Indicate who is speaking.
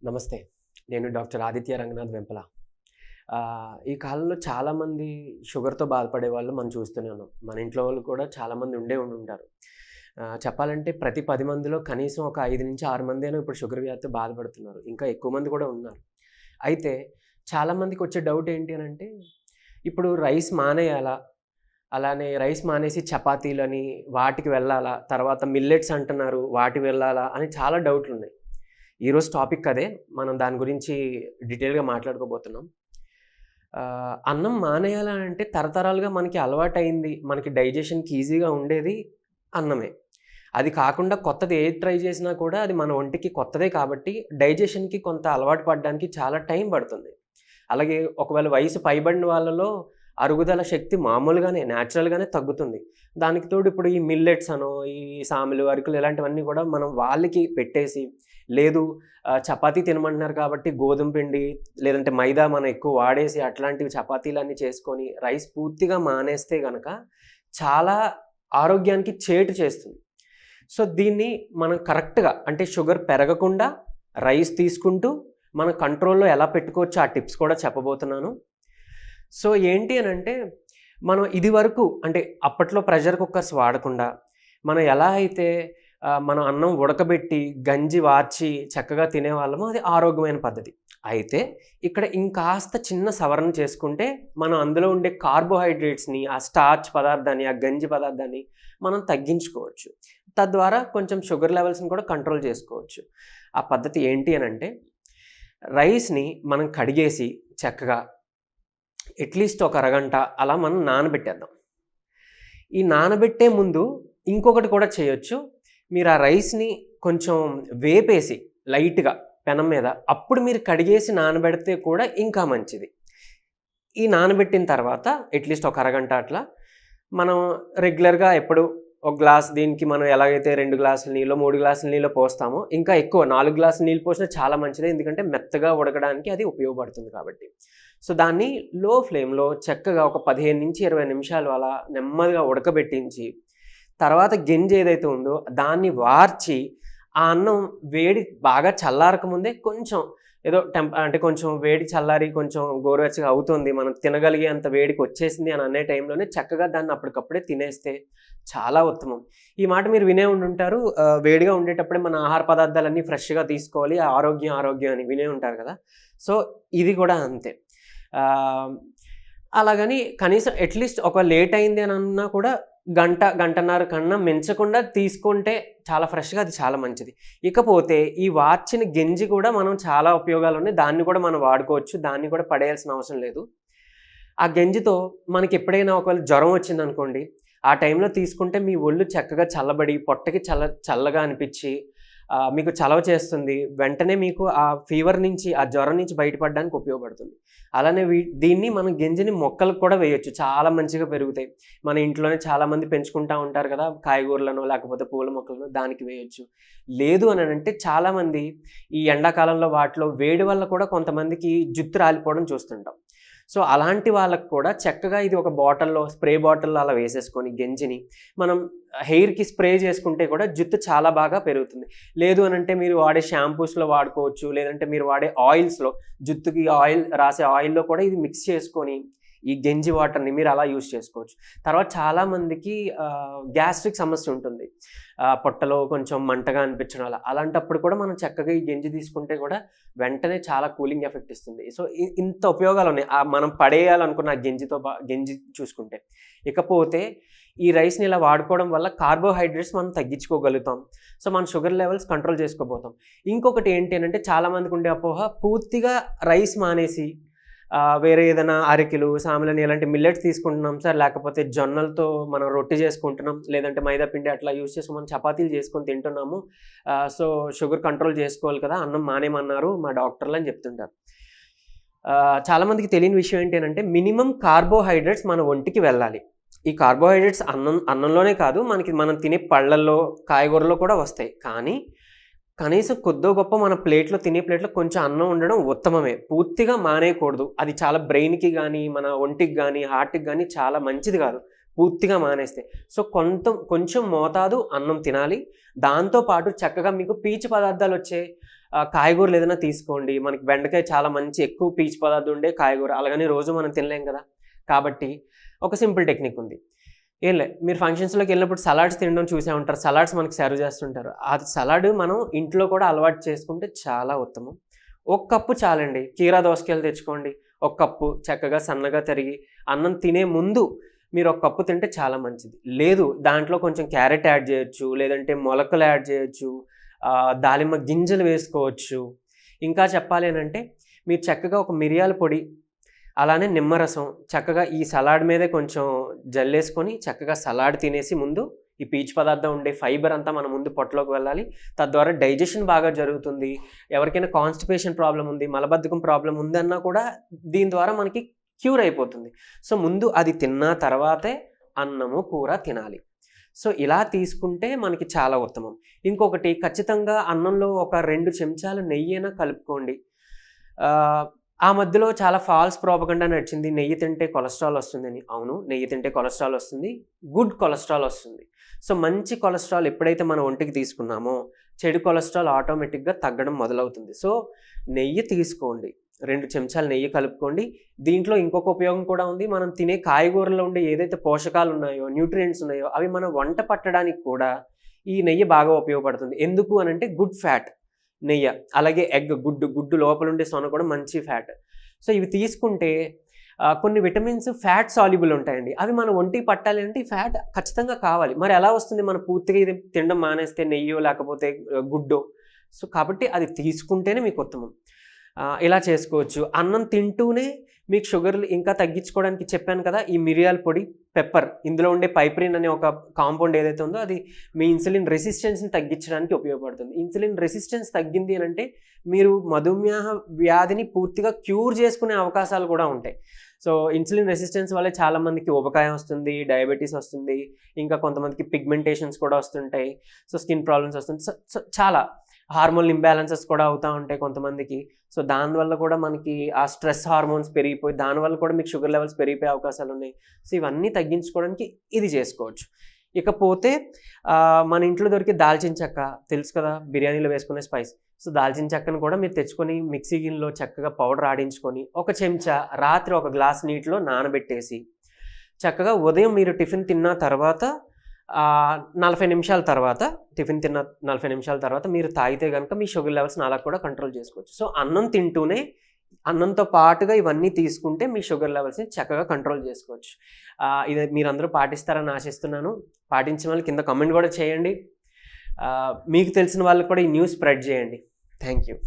Speaker 1: నమస్తే. నేను డాక్టర్ ఆదిత్య రంగనాథ్ వెంపల. ఈ కాలంలో చాలామంది షుగర్‌తో బాధపడే వాళ్ళు మనం చూస్తూనే ఉన్నాం. మన ఇంట్లో వాళ్ళు కూడా చాలామంది ఉండుంటారు. చెప్పాలంటే ప్రతి 10 మందిలో కనీసం ఒక 5-6 మందైనా ఇప్పుడు షుగర్ వ్యాధితో బాధపడుతున్నారు. ఇంకా ఎక్కువ మంది కూడా ఉన్నారు. అయితే చాలామందికొచ్చే డౌట్ ఏంటి అనంటే, ఇప్పుడు రైస్ మానేయాలా? అలానే రైస్ మానేసి చపాతీలని వాటికి వెళ్ళాలా? తర్వాత మిల్లెట్స్ అంటున్నారు వాటికి వెళ్ళాలా? అని చాలా డౌట్లున్నాయి. ఈరోజు టాపిక్ అదే. మనం దాని గురించి డీటెయిల్‌గా మాట్లాడుకోబోతున్నాం. అన్నం మానేయాలనంటే తరతరాలుగా మనకి అలవాటయింది. మనకి డైజెషన్‌కి ఈజీగా ఉండేది అన్నమే. అది కాకుండా కొత్తది ఏది ట్రై చేసినా కూడా అది మన ఒంటికి కొత్తదే కాబట్టి డైజెషన్‌కి కొంత అలవాటు పడడానికి చాలా టైం పడుతుంది. అలాగే ఒకవేళ వయసు పైబడిన వాళ్ళలో అరుగుదల శక్తి మామూలుగానే న్యాచురల్‌గానే తగ్గుతుంది. దానికి తోడు ఇప్పుడు ఈ మిల్లెట్స్ అనో, ఈ సామెలు, అరికలు ఇలాంటివన్నీ కూడా మనం వాళ్ళకి పెట్టేసి లేదు చపాతీ తినమంటున్నారు కాబట్టి గోధుమ పిండి లేదంటే మైదా మనం ఎక్కువ వాడేసి అట్లాంటివి చపాతీలన్నీ చేసుకొని రైస్ పూర్తిగా మానేస్తే గనక చాలా ఆరోగ్యానికి చేటు చేస్తుంది. సో, దీన్ని మనం కరెక్ట్‌గా అంటే షుగర్ పెరగకుండా రైస్ తీసుకుంటూ మన కంట్రోల్‌లో ఎలా పెట్టుకోవచ్చో ఆ టిప్స్ కూడా చెప్పబోతున్నాను. సో, ఏంటి అనంటే మనం ఇదివరకు అంటే అప్పట్లో ప్రెషర్ కుక్కర్స్ వాడకుండా మనం ఎలా అయితే మనం అన్నం ఉడకబెట్టి, గంజి వార్చి చక్కగా తినేవాళ్ళమో అది ఆరోగ్యమైన పద్ధతి. అయితే ఇక్కడ ఇంకాస్త చిన్న సవరణ చేసుకుంటే మనం అందులో ఉండే కార్బోహైడ్రేట్స్‌ని, ఆ స్టార్చ్ పదార్థాన్ని, ఆ గంజి పదార్థాన్ని మనం తగ్గించుకోవచ్చు. తద్వారా కొంచెం షుగర్ లెవెల్స్‌ని కూడా కంట్రోల్ చేసుకోవచ్చు. ఆ పద్ధతి ఏంటి అనంటే రైస్‌ని మనం కడిగేసి చక్కగా అట్‌లీస్ట్ ఒక అరగంట అలా మనం నానబెట్టేద్దాం. ఈ నానబెట్టే ముందు ఇంకొకటి కూడా చేయొచ్చు. మీరు ఆ రైస్‌ని కొంచెం వేపేసి లైట్‌గా పెనం మీద అప్పుడు మీరు కడిగేసి నానబెడితే కూడా ఇంకా మంచిది. ఈ నానబెట్టిన తర్వాత అట్‌లీస్ట్ ఒక అరగంట అట్లా మనం రెగ్యులర్‌గా ఎప్పుడు ఒక గ్లాస్ దీనికి మనం ఎలాగైతే 2 గ్లాసుల నీళ్ళో, 3 గ్లాసుల నీళ్ళో పోస్తామో ఇంకా ఎక్కువ 4 గ్లాసుల నీళ్ళు పోసినా చాలా మంచిదే. ఎందుకంటే మెత్తగా ఉడకడానికి అది ఉపయోగపడుతుంది కాబట్టి. సో, దాన్ని లో ఫ్లేమ్‌లో చక్కగా ఒక 15-20 నిమిషాలు అలా నెమ్మదిగా ఉడకబెట్టించి తర్వాత గెంజి ఏదైతే ఉందో దాన్ని వార్చి ఆ అన్నం వేడి బాగా చల్లారక ముందే కొంచెం ఏదో అంటే కొంచెం వేడి చల్లారి కొంచెం గోరువెచ్చగా అవుతుంది. మనం తినగలిగేంత వేడికి వచ్చేసింది అని అనే టైంలోనే చక్కగా దాన్ని అప్పటికప్పుడే తినేస్తే చాలా ఉత్తమం. ఈ మాట మీరు వినే ఉండుంటారు. వేడిగా ఉండేటప్పుడే మన ఆహార పదార్థాలన్నీ ఫ్రెష్‌గా తీసుకోవాలి. ఆరోగ్యం, ఆరోగ్యం అని వినే ఉంటారు కదా! సో, ఇది కూడా అంతే. ఆహ్, అలాగని కనీసం అట్‌లీస్ట్ ఒక లేట్ అయింది అని అన్నా కూడా గంట, గంటన్నర కన్నా మించకుండా తీసుకుంటే చాలా ఫ్రెష్‌గా అది చాలా మంచిది. ఇకపోతే ఈ వార్చిన గెంజి కూడా మనం చాలా ఉపయోగాలున్నాయి. దాన్ని కూడా మనం వాడుకోవచ్చు. దాన్ని కూడా పడేయాల్సిన అవసరం లేదు. ఆ గెంజితో మనకెప్పుడైనా ఒకవేళ జ్వరం వచ్చిందనుకోండి, ఆ టైంలో తీసుకుంటే మీ ఒళ్ళు చక్కగా చల్లబడి, పొట్టకి చల్లగా అనిపిచ్చి మీకు చలవ చేస్తుంది. వెంటనే మీకు ఆ ఫీవర్ నుంచి, ఆ జ్వరం నుంచి బయటపడడానికి ఉపయోగపడుతుంది. అలానే దీన్ని మనం గెంజిని మొక్కలకు కూడా వేయొచ్చు. చాలా మంచిగా పెరుగుతాయి. మన ఇంట్లోనే చాలామంది పెంచుకుంటా ఉంటారు కదా! కాయగూరలనో, లేకపోతే పూల మొక్కలనో దానికి వేయొచ్చు. లేదు అనంటే చాలామంది ఈ ఎండాకాలంలో వాటిలో వేడి వల్ల కూడా కొంతమందికి జుట్టు రాలిపోవడం చూస్తుంటాం. సో, అలాంటి వాళ్ళకి కూడా చక్కగా ఇది ఒక బాటిల్‌లో స్ప్రే బాటిల్‌లో అలా వేసేసుకొని గెంజిని మనం హెయిర్‌కి స్ప్రే చేసుకుంటే కూడా జుట్టు చాలా బాగా పెరుగుతుంది. లేదు అనంటే మీరు వాడే షాంపూస్‌లో వాడుకోవచ్చు. లేదంటే మీరు వాడే ఆయిల్స్‌లో జుట్టుకి ఆయిల్ రాసే ఆయిల్‌లో కూడా ఇది మిక్స్ చేసుకొని ఈ గెంజి వాటర్‌ని మీరు అలా యూజ్ చేసుకోవచ్చు. తర్వాత చాలామందికి గ్యాస్ట్రిక్ సమస్య ఉంటుంది. పొట్టలో కొంచెం మంటగా అనిపించడం అలా. అలాంటప్పుడు కూడా మనం చక్కగా ఈ గెంజి తీసుకుంటే కూడా వెంటనే చాలా కూలింగ్ ఎఫెక్ట్ ఇస్తుంది. సో, ఇంత ఉపయోగాలున్నాయి. మనం పడేయాలనుకున్న గెంజి చూసుకుంటే. ఇకపోతే ఈ రైస్‌ని ఇలా వాడుకోవడం వల్ల కార్బోహైడ్రేట్స్ మనం తగ్గించుకోగలుగుతాం. సో, మన షుగర్ లెవెల్స్ కంట్రోల్ చేసుకోబోతాం. ఇంకొకటి ఏంటి అనంటే చాలామందికి ఉండే అపోహ పూర్తిగా రైస్ మానేసి వేరే ఏదైనా అరికెలు, సామెలని ఇలాంటి మిల్లెట్స్ తీసుకుంటున్నాం సార్. లేకపోతే జొన్నలతో మనం రొట్టె చేసుకుంటున్నాం. లేదంటే మైదా పిండి అట్లా యూజ్ చేసి మనం చపాతీలు చేసుకొని తింటున్నాము. సో, షుగర్ కంట్రోల్ చేసుకోవాలి కదా! అన్నం మానేయమన్నారు మా డాక్టర్లు అని చెప్తుంటారు. చాలామందికి తెలియని విషయం ఏంటి అనంటే మినిమమ్ కార్బోహైడ్రేట్స్ మన ఒంటికి వెళ్ళాలి. ఈ కార్బోహైడ్రేట్స్ అన్నంలోనే కాదు మనం తినే పళ్ళల్లో, కాయగూరల్లో కూడా వస్తాయి. కానీ కనీసం కొద్దో గొప్పో మన తినే ప్లేట్‌లో కొంచెం అన్నం ఉండడం ఉత్తమమే. పూర్తిగా మానేయకూడదు. అది చాలా బ్రెయిన్‌కి గానీ, మన ఒంటికి గానీ, హార్ట్‌కి గానీ చాలా మంచిది గాదు. పూర్తిగా మానేస్తే. సో కొంచెం మోతాదు అన్నం తినాలి. దాంతోపాటు చక్కగా మీకు పీచు పదార్థాలు వచ్చే కాయగూరలు ఏదైనా తీసుకోండి. మనకి బెండకాయ చాలా మంచి ఎక్కువ పీచు పదార్థం ఉండే కాయగూర, అలాగని రోజు మనం తినలేం కదా. కాబట్టి ఒక సింపుల్ టెక్నిక్ ఉంది. ఏం లే, మీరు ఫంక్షన్స్లోకి వెళ్ళినప్పుడు సలాడ్స్ తినడం చూసే ఉంటారు. సలాడ్స్ మనకి సర్వ్ చేస్తుంటారు. ఆ సలాడ్ మనం ఇంట్లో కూడా అలవాటు చేసుకుంటే చాలా ఉత్తమం. ఒక కప్పు చాలండి. కీరా దోసకాయలు తెచ్చుకోండి, ఒక కప్పు చక్కగా సన్నగా తరిగి అన్నం తినే ముందు మీరు ఒక కప్పు తింటే చాలా మంచిది. లేదు, దాంట్లో కొంచెం క్యారెట్ యాడ్ చేయొచ్చు, లేదంటే మొలకలు యాడ్ చేయొచ్చు, దానిమ్మ గింజలు వేసుకోవచ్చు. ఇంకా చెప్పాలి అని అంటే మీరు చక్కగా ఒక మిరియాల పొడి, అలానే నిమ్మరసం చక్కగా ఈ సలాడ్ మీదే కొంచెం జల్లేసుకొని చక్కగా సలాడ్ తినేసి ముందు ఈ పీచు పదార్థం ఉండే ఫైబర్ అంతా మన ముందు పొట్టలోకి వెళ్ళాలి. తద్వారా డైజెషన్ బాగా జరుగుతుంది. ఎవరికైనా కాన్స్టిపేషన్ ప్రాబ్లం ఉంది, మలబద్ధకం ప్రాబ్లం ఉందన్నా కూడా దీని ద్వారా మనకి క్యూర్ అయిపోతుంది. సో ముందు అది తిన్న తర్వాతే అన్నము కూర తినాలి. సో ఇలా తీసుకుంటే మనకి చాలా ఉత్తమం. ఇంకొకటి, ఖచ్చితంగా అన్నంలో ఒక 2 చెంచాలు నెయ్యినా కలుపుకోండి. ఆ మధ్యలో చాలా ఫాల్స్ ప్రోపగండా నడిచింది, నెయ్యి తింటే కొలెస్ట్రాల్ వస్తుందని. అవును, నెయ్యి తింటే కొలెస్ట్రాల్ వస్తుంది, గుడ్ కొలెస్ట్రాల్ వస్తుంది. సో మంచి కొలెస్ట్రాల్ ఎప్పుడైతే మన ఒంటికి తీసుకున్నామో చెడు కొలెస్ట్రాల్ ఆటోమేటిక్గా తగ్గడం మొదలవుతుంది. సో నెయ్యి తీసుకోండి, 2 చెంచాలు నెయ్యి కలుపుకోండి. దీంట్లో ఇంకొక ఉపయోగం కూడా ఉంది. మనం తినే కాయగూరలో ఉండే ఏదైతే పోషకాలు ఉన్నాయో, న్యూట్రియంట్స్ ఉన్నాయో, అవి మన వంట పట్టడానికి కూడా ఈ నెయ్యి బాగా ఉపయోగపడుతుంది. ఎందుకు అని అంటే గుడ్ ఫ్యాట్ నెయ్యి, అలాగే ఎగ్, గుడ్డు లోపల ఉండే సొన కూడా మంచి ఫ్యాట్. సో ఇవి తీసుకుంటే కొన్ని విటమిన్స్ ఫ్యాట్ సాల్యుబుల్ ఉంటాయండి. అవి మన ఒంటికి పట్టాలి అంటే ఈ ఫ్యాట్ ఖచ్చితంగా కావాలి. మరి ఎలా వస్తుంది? మనం పూర్తిగా ఇది తినడం మానేస్తే నెయ్యో లేకపోతే గుడ్డో. సో కాబట్టి అది తీసుకుంటేనే మీకు ఉత్తమం. ఇలా చేసుకోవచ్చు. అన్నం తింటూనే మీకు షుగర్లు ఇంకా తగ్గించుకోవడానికి చెప్పాను కదా, ఈ మిరియాల పొడి, పెప్పర్, ఇందులో ఉండే పైప్రిన్ అనే ఒక కాంపౌండ్ ఏదైతే ఉందో అది మీ ఇన్సులిన్ రెసిస్టెన్స్ని తగ్గించడానికి ఉపయోగపడుతుంది. ఇన్సులిన్ రెసిస్టెన్స్ తగ్గింది అని అంటే మీరు మధుమేహ వ్యాధిని పూర్తిగా క్యూర్ చేసుకునే అవకాశాలు కూడా ఉంటాయి. సో ఇన్సులిన్ రెసిస్టెన్స్ వల్ల చాలామందికి ఊబకాయం వస్తుంది, డయాబెటీస్ వస్తుంది, ఇంకా కొంతమందికి పిగ్మెంటేషన్స్ కూడా వస్తుంటాయి, సో స్కిన్ ప్రాబ్లమ్స్ వస్తుంది, సో చాలా హార్మోన్ ఇంబ్యాలెన్సెస్ కూడా అవుతూ ఉంటాయి కొంతమందికి. సో దానివల్ల కూడా మనకి ఆ స్ట్రెస్ హార్మోన్స్ పెరిగిపోయి దానివల్ల కూడా మీకు షుగర్ లెవెల్స్ పెరిగిపోయే అవకాశాలు ఉన్నాయి. సో ఇవన్నీ తగ్గించుకోవడానికి ఇది చేసుకోవచ్చు. ఇకపోతే మన ఇంట్లో దొరికే దాల్చిన చెక్క తెలుసు కదా, బిర్యానీలో వేసుకునే స్పైస్. సో దాల్చిన చెక్కను కూడా మీరు తెచ్చుకొని మిక్సీ గిన్నెలో చక్కగా పౌడర్ ఆడించుకొని ఒక చెంచా రాత్రి ఒక గ్లాస్ నీటిలో నానబెట్టేసి చక్కగా ఉదయం మీరు టిఫిన్ తిన్న తర్వాత 40 నిమిషాల తర్వాత, టిఫిన్ తిన్న 40 నిమిషాల తర్వాత మీరు తాగితే కనుక మీ షుగర్ లెవెల్స్ అలా కూడా కంట్రోల్ చేసుకోవచ్చు. సో అన్నం తింటూనే అన్నంతో పాటుగా ఇవన్నీ తీసుకుంటే మీ షుగర్ లెవెల్స్ని చక్కగా కంట్రోల్ చేసుకోవచ్చు. ఇది మీరందరూ పాటిస్తారని ఆశిస్తున్నాను. పాటించిన వాళ్ళు కింద కామెంట్ కూడా చేయండి. మీకు తెలిసిన వాళ్ళకి కూడా ఈ న్యూస్ స్ప్రెడ్ చేయండి. Thank you.